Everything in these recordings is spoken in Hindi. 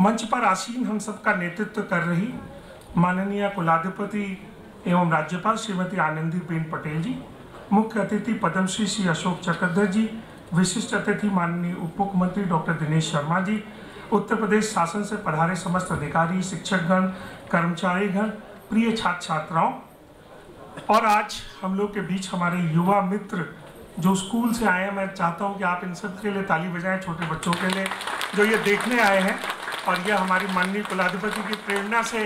मंच पर आसीन हम सबका नेतृत्व कर रही माननीय कुलाधिपति एवं राज्यपाल श्रीमती आनंदीबेन पटेल जी, मुख्य अतिथि पद्मश्री श्री अशोक चक्रधर जी, विशिष्ट अतिथि माननीय उप मुख्यमंत्री डॉक्टर दिनेश शर्मा जी, उत्तर प्रदेश शासन से पधारे समस्त अधिकारी, शिक्षकगण, कर्मचारीगण, प्रिय छात्र छात्राओं, और आज हम लोग के बीच हमारे युवा मित्र जो स्कूल से आए हैं। मैं चाहता हूं कि आप इन सब के लिए ताली बजाएं, छोटे बच्चों के लिए जो ये देखने आए हैं। और यह हमारी माननीय कुलाधिपति की प्रेरणा से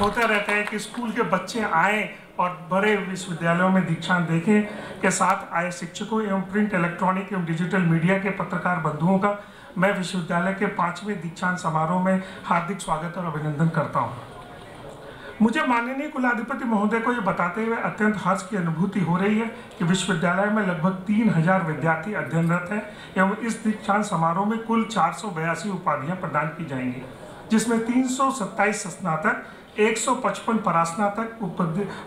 होता रहता है कि स्कूल के बच्चे आएँ और बड़े विश्वविद्यालयों में दीक्षांत देखें। के साथ आए शिक्षकों एवं प्रिंट, इलेक्ट्रॉनिक एवं डिजिटल मीडिया के पत्रकार बंधुओं का मैं विश्वविद्यालय के 5वें दीक्षांत समारोह में हार्दिक स्वागत और अभिनंदन करता हूं। मुझे माननीय कुलाधिपति महोदय को ये बताते हुए अत्यंत हर्ष की अनुभूति हो रही है कि विश्वविद्यालय में लगभग 3000 विद्यार्थी अध्ययनरत हैं एवं इस दीक्षांत समारोह में कुल 482 उपाधियां प्रदान की जाएंगी, जिसमें 327 स्नातक, 155 परास्नातक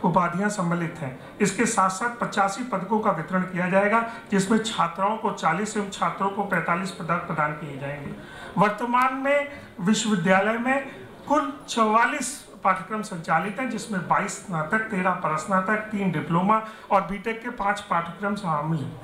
उपाधियां सम्मिलित हैं। इसके साथ साथ 85 पदकों का वितरण किया जाएगा, जिसमें छात्राओं को 40 एवं छात्रों को 45 पदक प्रदान किए जाएंगे। वर्तमान में विश्वविद्यालय में कुल 44 पाठ्यक्रम संचालित हैं, जिसमें 22 स्नातक, 13 परास्नातक, 3 डिप्लोमा और बीटेक के 5 पाठ्यक्रम शामिल हैं।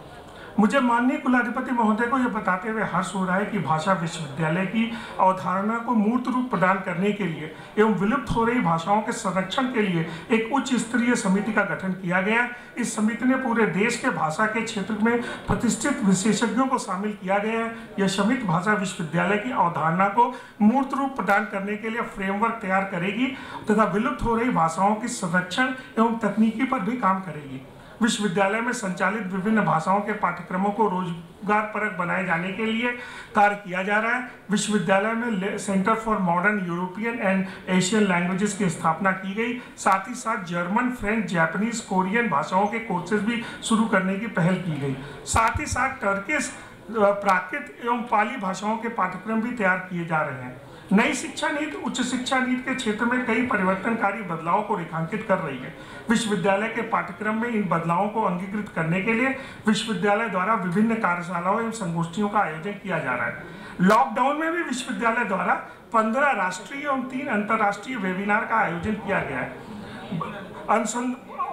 मुझे माननीय कुलाधिपति महोदय को यह बताते हुए हर्ष हो रहा है कि भाषा विश्वविद्यालय की अवधारणा को मूर्त रूप प्रदान करने के लिए एवं विलुप्त हो रही भाषाओं के संरक्षण के लिए एक उच्च स्तरीय समिति का गठन किया गया। इस समिति ने पूरे देश के भाषा के क्षेत्र में प्रतिष्ठित विशेषज्ञों को शामिल किया गया है। यह समिति भाषा विश्वविद्यालय की अवधारणा को मूर्त रूप प्रदान करने के लिए फ्रेमवर्क तैयार करेगी तथा विलुप्त हो रही भाषाओं के संरक्षण एवं तकनीकी पर भी काम करेगी। विश्वविद्यालय में संचालित विभिन्न भाषाओं के पाठ्यक्रमों को रोजगारपरक बनाए जाने के लिए कार्य किया जा रहा है। विश्वविद्यालय में centre for modern European and Asian languages की स्थापना की गई। साथ ही साथ जर्मन, फ्रेंच, जापानीज, कोरियन भाषाओं के कोर्सेज भी शुरू करने की पहल की गई। साथ ही साथ टर्किश, प्राकृत एवं पाली भाषाओं के पाठ्यक्रम भी तैयार किए जा रहे हैं। नई शिक्षा नीति उच्च शिक्षा नीति के क्षेत्र में कई परिवर्तनकारी बदलावों को रेखांकित कर रही है। विश्वविद्यालय के पाठ्यक्रम में इन बदलावों को अंगीकृत करने के लिए विश्वविद्यालय द्वारा विभिन्न कार्यशालाओं एवं संगोष्ठियों का आयोजन किया जा रहा है। लॉकडाउन में भी विश्वविद्यालय द्वारा 15 राष्ट्रीय एवं 3 अंतर्राष्ट्रीय वेबिनार का आयोजन किया गया है।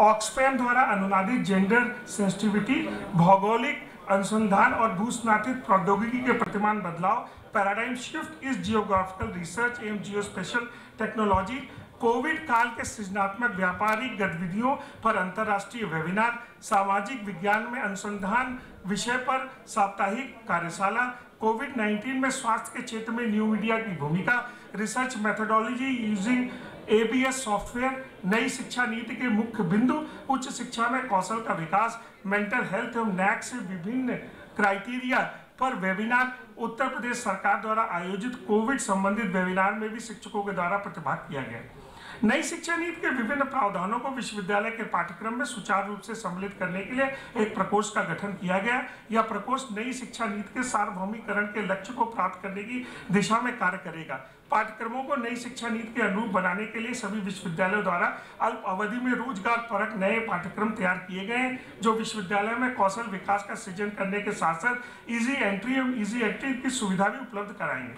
ऑक्सफैम द्वारा अनुवादित जेंडर सेंसिटिविटी, भौगोलिक अनुसंधान और भूस्नातिक प्रौद्योगिकी के प्रतिमान बदलाव, पैराडाइम शिफ्ट इस जियोग्राफिकल रिसर्च एवं जियोस्पेशल टेक्नोलॉजी, कोविड काल के सृजनात्मक व्यापारिक गतिविधियों पर अंतर्राष्ट्रीय वेबिनार, सामाजिक विज्ञान में अनुसंधान विषय पर साप्ताहिक कार्यशाला, कोविड-19 में स्वास्थ्य के क्षेत्र में न्यू मीडिया की भूमिका, research methodology using ABS software, नई शिक्षा नीति के मुख्य बिंदु, उच्च शिक्षा में कौशल का विकास, मेंटल हेल्थ एवं NAAC से विभिन्न क्राइटेरिया पर वेबिनार, उत्तर प्रदेश सरकार द्वारा आयोजित कोविड संबंधित वेबिनार में भी शिक्षकों के द्वारा प्रतिभाग किया गया। नई शिक्षा नीति के विभिन्न प्रावधानों को विश्वविद्यालय के पाठ्यक्रम में सुचारू रूप से सम्मिलित करने के लिए एक प्रकोष्ठ का गठन किया गया। यह प्रकोष्ठ नई शिक्षा नीति के सार्वभौमिकरण के लक्ष्य को प्राप्त करने की दिशा में कार्य करेगा। पाठ्यक्रमों को नई शिक्षा नीति के अनुरूप बनाने के लिए सभी विश्वविद्यालयों द्वारा अल्प अवधि में रोजगार परक नए पाठ्यक्रम तैयार किए गए हैं, जो विश्वविद्यालय में कौशल विकास का सृजन करने के साथ साथ इजी एंट्री एवं इजी एग्जिट की सुविधा भी उपलब्ध कराएंगे।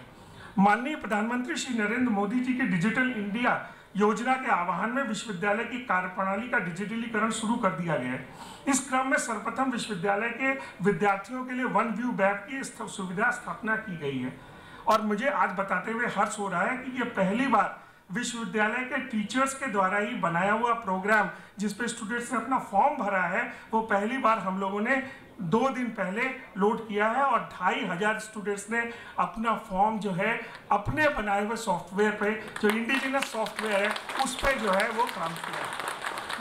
माननीय प्रधानमंत्री श्री नरेंद्र मोदी जी की डिजिटल इंडिया योजना के आह्वान में विश्वविद्यालय की कार्यप्रणाली का डिजिटलीकरण शुरू कर दिया गया है। इस क्रम में सर्वप्रथम विश्वविद्यालय के विद्यार्थियों के लिए वन व्यू बैग की सुविधा स्थापना की गई है। और मुझे आज बताते हुए हर्ष हो रहा है कि ये पहली बार विश्वविद्यालय के टीचर्स के द्वारा ही बनाया हुआ प्रोग्राम जिसपे स्टूडेंट्स ने अपना फॉर्म भरा है, वो पहली बार हम लोगों ने 2 दिन पहले लोड किया है और 2500 स्टूडेंट्स ने अपना फॉर्म जो है अपने बनाए हुए सॉफ्टवेयर पे, जो इंडिजिनस सॉफ्टवेयर है, उस पर जो है वो काम किया है।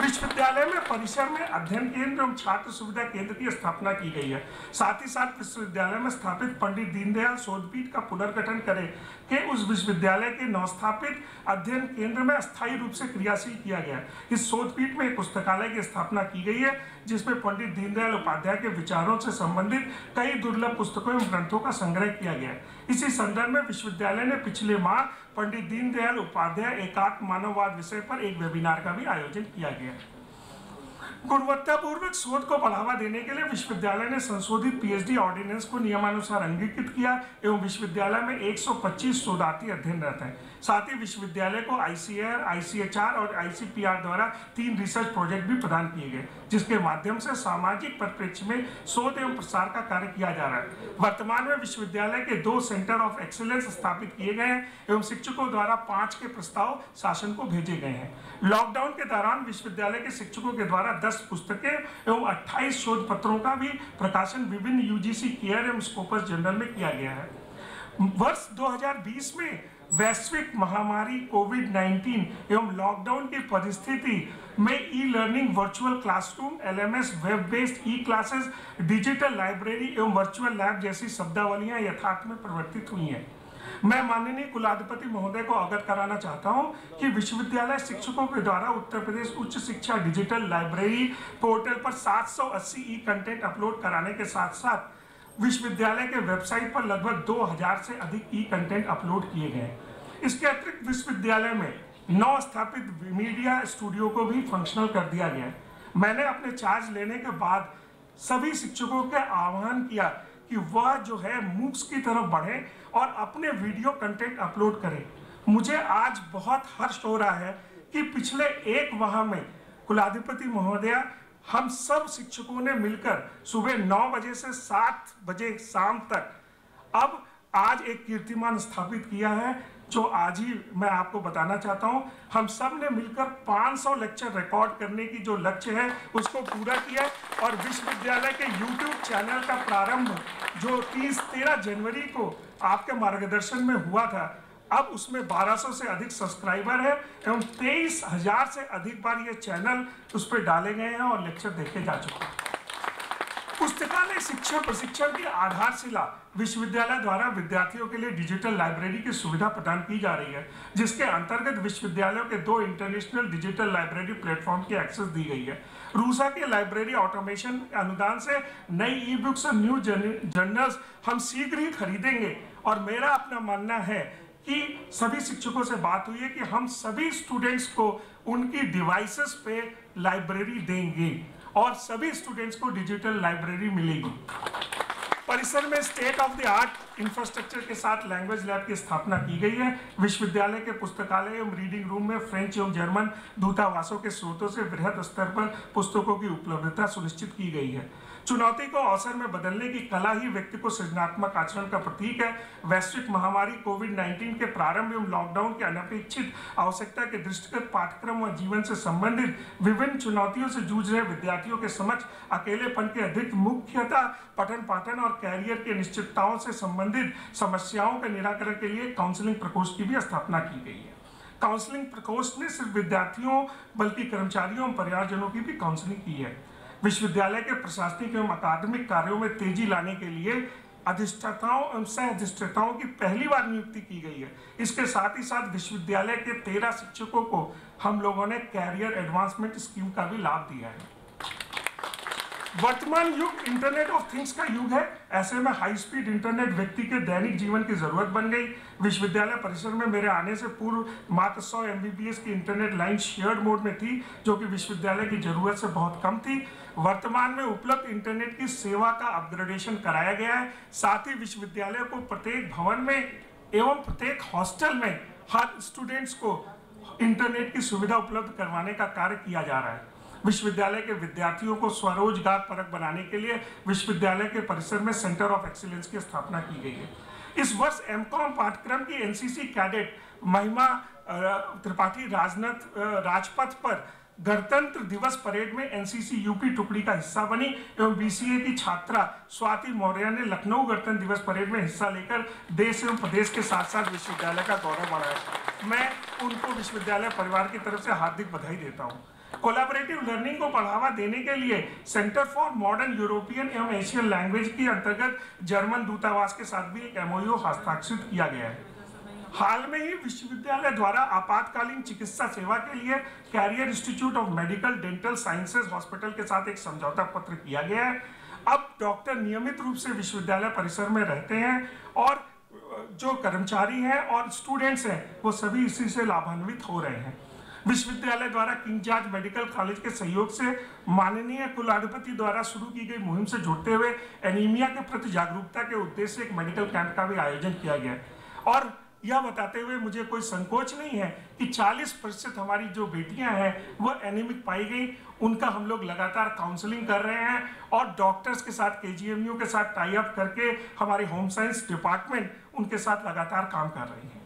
विश्वविद्यालय में परिसर में अध्ययन केंद्र एवं छात्र सुविधा केंद्र की स्थापना की गई है। साथ ही साथ विश्वविद्यालय में स्थापित पंडित दीनदयाल शोधपीठ का पुनर्गठन करें के उस विश्वविद्यालय के नवस्थापित अध्ययन केंद्र में अस्थायी रूप से क्रियाशील किया गया। इस शोधपीठ में एक पुस्तकालय की स्थापना की गई है, जिसमें पंडित दीनदयाल उपाध्याय के विचारों से संबंधित कई दुर्लभ पुस्तकों एवं ग्रंथों का संग्रह किया गया। इसी संदर्भ में विश्वविद्यालय ने पिछले माह पंडित दीनदयाल उपाध्याय एकात्म मानववाद विषय पर एक वेबिनार का भी आयोजन किया गया। गुणवत्तापूर्वक शोध को बढ़ावा देने के लिए विश्वविद्यालय ने संशोधित पीएचडी ऑर्डिनेंस को नियमानुसार अंगीकृत किया एवं विश्वविद्यालय में 125 शोधार्थी अध्ययनरत हैं। साथ ही विश्वविद्यालय को आईसीएआर, आईसीएचआर और आईसीपीआर द्वारा 3 रिसर्च प्रोजेक्ट भी प्रदान किए गए, जिसके माध्यम से सामाजिक परिप्रेक्ष्य में शोध एवं प्रसार का कार्य किया जा रहा है। वर्तमान में विश्वविद्यालय के 2 सेंटर ऑफ एक्सीलेंस स्थापित किए गए हैं एवं शिक्षकों द्वारा 5 के प्रस्ताव शासन को भेजे गए हैं। लॉकडाउन के दौरान विश्वविद्यालय के शिक्षकों के द्वारा 10 पुस्तकें एवं 28 शोध पत्रों का भी प्रकाशन विभिन्न यूजीसी केयर एवं स्कोपस जर्नल में किया गया है। वर्ष 2020 में वैश्विक महामारी कोविड-19 एवं लॉकडाउन की परिस्थिति में e learning, virtual classroom, LMS, web based e classes, digital library एवं वर्चुअल लैब जैसी शब्दावलियां यथार्थ में परिवर्तित हुई हैं। मैं माननीय कुलाधिपति महोदय को अवगत कराना चाहता हूं कि विश्वविद्यालय शिक्षकों के द्वारा उत्तर प्रदेश उच्च शिक्षा डिजिटल लाइब्रेरी पोर्टल पर 780 ई कंटेंट अपलोड कराने के साथ साथ विश्वविद्यालय के वेबसाइट पर लगभग 2000 से अधिक ई कंटेंट अपलोड किए गए। इसके अतिरिक्त विश्वविद्यालय में 9 स्थापित मीडिया स्टूडियो को भी फंक्शनल कर दिया गया। मैंने अपने चार्ज लेने के बाद सभी शिक्षकों के आह्वान किया कि वह जो है मूक्स की तरफ बढ़े और अपने वीडियो कंटेंट अपलोड करें। मुझे आज बहुत हर्ष हो रहा है कि पिछले 1 माह में कुलाधिपति महोदया हम सब शिक्षकों ने मिलकर सुबह 9 बजे से 7 बजे शाम तक अब आज एक कीर्तिमान स्थापित किया है, जो आज ही मैं आपको बताना चाहता हूं। हम सब ने मिलकर 500 लेक्चर रिकॉर्ड करने की जो लक्ष्य है उसको पूरा किया और विश्वविद्यालय के YouTube चैनल का प्रारंभ जो 13 जनवरी को आपके मार्गदर्शन में हुआ था, अब उसमें 1200 से अधिक सब्सक्राइबर है एवं 23,000 से अधिक बार ये चैनल उस पर डाले गए हैं और लेक्चर देखे जा चुके हैं। पुस्तकालय शिक्षा प्रशिक्षण की आधारशिला विश्वविद्यालय द्वारा विद्यार्थियों के लिए डिजिटल लाइब्रेरी की सुविधा प्रदान की जा रही है, जिसके अंतर्गत विश्वविद्यालयों के 2 इंटरनेशनल डिजिटल लाइब्रेरी प्लेटफॉर्म की एक्सेस दी गई है। रूसा के लाइब्रेरी ऑटोमेशन अनुदान से नई ई बुक्स और न्यू जर्नल्स हम शीघ्र ही खरीदेंगे और मेरा अपना मानना है कि सभी शिक्षकों से बात हुई है कि हम सभी स्टूडेंट्स को उनकी डिवाइसेस पे लाइब्रेरी देंगे और सभी स्टूडेंट्स को डिजिटल लाइब्रेरी मिलेगी। परिसर में state of the art infrastructure के साथ लैंग्वेज लैब की स्थापना की गई है। विश्वविद्यालय के पुस्तकालय एवं रीडिंग रूम में फ्रेंच एवं जर्मन दूतावासों के स्रोतों से बृहद स्तर पर पुस्तकों की उपलब्धता सुनिश्चित की गई है। चुनौती को अवसर में बदलने की कला ही व्यक्ति को सृजनात्मक आचरण का प्रतीक है। वैश्विक महामारी कोविड-19 के प्रारंभ एवं लॉकडाउन के अनपेक्षित आवश्यकता के दृष्टिगत पाठ्यक्रम व जीवन से संबंधित विभिन्न चुनौतियों से जूझ रहे विद्यार्थियों के समक्ष अकेलेपन के अधिक मुख्यतः पठन पाठन और कैरियर की निश्चितताओं से संबंधित समस्याओं के निराकरण के लिए काउंसलिंग प्रकोष्ठ की भी स्थापना की गई है। काउंसलिंग प्रकोष्ठ ने सिर्फ विद्यार्थियों बल्कि कर्मचारियों और परिवारजनों की भी काउंसलिंग की है। विश्वविद्यालय के प्रशासनिक एवं अकादमिक कार्यों में तेजी लाने के लिए अधिष्ठाताओं एवं सह अधिष्ठाताओं की पहली बार नियुक्ति की गई है। इसके साथ ही साथ विश्वविद्यालय के 13 शिक्षकों को हम लोगों ने कैरियर एडवांसमेंट स्कीम का भी लाभ दिया है। वर्तमान युग इंटरनेट ऑफ थिंग्स का युग है। ऐसे में हाई स्पीड इंटरनेट व्यक्ति के दैनिक जीवन की जरूरत बन गई। विश्वविद्यालय परिसर में मेरे आने से पूर्व मात्र 100 MBPS की इंटरनेट लाइन शेयर्ड मोड में थी, जो कि विश्वविद्यालय की जरूरत से बहुत कम थी। वर्तमान में उपलब्ध इंटरनेट की सेवा का अपग्रेडेशन कराया गया है। साथ ही विश्वविद्यालय को प्रत्येक भवन में एवं प्रत्येक हॉस्टल में हर स्टूडेंट्स को इंटरनेट की सुविधा उपलब्ध करवाने का कार्य किया जा रहा है। विश्वविद्यालय के विद्यार्थियों को स्वरोजगार परक बनाने के लिए विश्वविद्यालय के परिसर में सेंटर ऑफ एक्सीलेंस की स्थापना की गई है। इस वर्ष एमकॉम पाठ्यक्रम की एनसीसी कैडेट महिमा त्रिपाठी राजपथ पर गणतंत्र दिवस परेड में एनसीसी यूपी टुकड़ी का हिस्सा बनी एवं बीसीए की छात्रा स्वाति मौर्य ने लखनऊ गणतंत्र दिवस परेड में हिस्सा लेकर देश एवं प्रदेश के साथ साथ विश्वविद्यालय का गौरव बढ़ाया। मैं उनको विश्वविद्यालय परिवार की तरफ से हार्दिक बधाई देता हूँ। कोलैबोरेटिव लर्निंग को बढ़ावा देने के लिए सेंटर फॉर मॉडर्न यूरोपियन एवं एशियन लैंग्वेज के अंतर्गत जर्मन दूतावास के साथ भी एक MOU हस्ताक्षरित किया गया है। हाल में ही विश्वविद्यालय द्वारा आपातकालीन चिकित्सा सेवा के लिए career institute of medical dental sciences hospital के साथ एक समझौता पत्र किया गया है। अब डॉक्टर नियमित रूप से विश्वविद्यालय परिसर में रहते हैं और जो कर्मचारी हैं और स्टूडेंट्स हैं वो सभी इसी से लाभान्वित हो रहे हैं। विश्वविद्यालय द्वारा किंग जॉर्ज मेडिकल कॉलेज के सहयोग से माननीय कुलाधिपति द्वारा शुरू की गई मुहिम से जुड़ते हुए एनीमिया के प्रति जागरूकता के उद्देश्य से एक मेडिकल कैंप का भी आयोजन किया गया और यह बताते हुए मुझे कोई संकोच नहीं है कि 40% हमारी जो बेटियां हैं वो एनीमिक पाई गई। उनका हम लोग लगातार काउंसलिंग कर रहे हैं और डॉक्टर्स के साथ KGMU के साथ टाई अप करके हमारी होम साइंस डिपार्टमेंट उनके साथ लगातार काम कर रही है।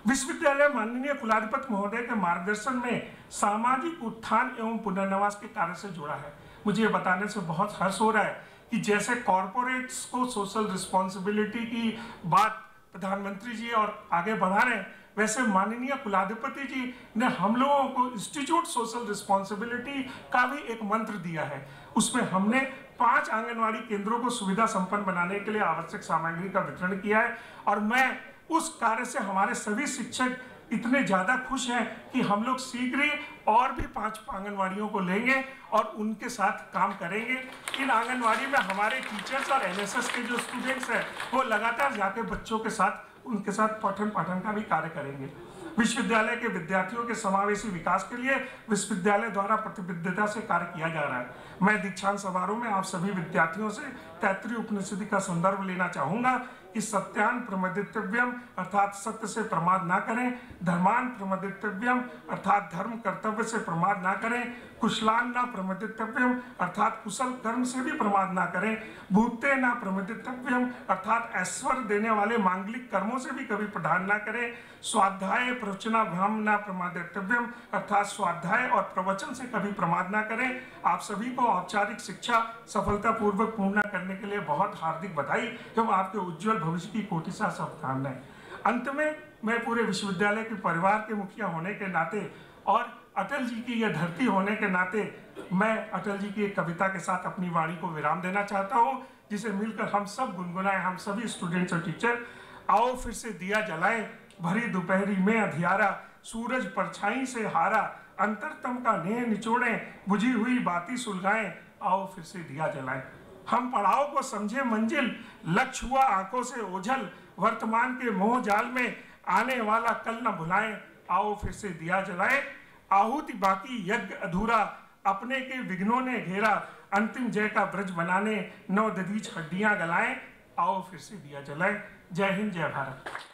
विश्वविद्यालय माननीय कुलाधिपति महोदय के मार्गदर्शन में सामाजिक उत्थान एवं पुनर्नवास के कार्य से जुड़ा है। मुझे ये बताने से बहुत हर्ष हो रहा है कि जैसे कॉरपोरेट्स को सोशल रिस्पॉन्सिबिलिटी की बात प्रधानमंत्री जी और आगे बढ़ा रहे हैं, वैसे माननीय कुलाधिपति जी ने हम लोगों को इंस्टीट्यूट सोशल रिस्पॉन्सिबिलिटी का भी एक मंत्र दिया है। उसमें हमने 5 आंगनवाड़ी केंद्रों को सुविधा संपन्न बनाने के लिए आवश्यक सामग्री का वितरण किया है और मैं उस कार्य से हमारे सभी शिक्षक इतने ज़्यादा खुश हैं कि हम लोग शीघ्र ही और भी 5 आंगनवाड़ियों को लेंगे और उनके साथ काम करेंगे। इन आंगनवाड़ी में हमारे टीचर्स और NSS के जो स्टूडेंट्स हैं वो लगातार जाके बच्चों के साथ उनके साथ पठन पाठन का भी कार्य करेंगे। विश्वविद्यालय के विद्यार्थियों के समावेशी विकास के लिए विश्वविद्यालय द्वारा प्रतिबद्धता से कार्य किया जा रहा है। मैं दीक्षांत समारोह में आप सभी विद्यार्थियों से तैत्तिरीय उपनिषद का संदर्भ लेना चाहूँगा कि सत्यान प्रमदितव्यम अर्थात सत्य से प्रमाद ना करें, धर्मान प्रमदितव्यम अर्थात धर्म कर्तव्य से प्रमाद ना करें, कुशलान ना प्रमदितव्यम अर्थात कुशल कर्म से भी प्रमाद ना करें, भूते ना प्रमदितव्यम अर्थात ऐश्वर्य देने वाले मांगलिक कर्मों से भी कभी प्रदान ना करें, स्वाध्याय प्रवचना भ्रम ना प्रमादितव्यम अर्थात स्वाध्याय और प्रवचन से कभी प्रमाद ना करें। आप सभी को औपचारिक शिक्षा सफलतापूर्वक पूर्ण करने के लिए बहुत हार्दिक बधाई एवं आपके उज्जवल भविष्य की कोटिशा शुभकामनाएं। अंत में मैं पूरे विश्वविद्यालय के परिवार के मुखिया होने के नाते और अटल जी की यह धरती होने के नाते मैं अटल जी की एक कविता के साथ अपनी वाणी को विराम देना चाहता हूँ, जिसे मिलकर हम सब गुनगुनाएं, हम सभी स्टूडेंट्स और टीचर। आओ फिर से दिया जलाएं, भरी दोपहरी में अंधियारा, सूरज परछाई से हारा, अंतरतम का नेह निचोड़ें, बुझी हुई बाती सुलगाएं, आओ फिर से दिया जलाएं। हम पड़ाव को समझे मंजिल, लक्ष्य हुआ आंखों से ओझल, वर्तमान के मोह जाल में आने वाला कल न भुलाएं, आओ फिर से दिया जलाएं। आहुति बाकी यज्ञ अधूरा, अपने के विघ्नों ने घेरा, अंतिम जय का ब्रज बनाने नौ दधीच हड्डियां गलाएं, आओ फिर से दिया जलाएं। जय हिंद, जय भारत।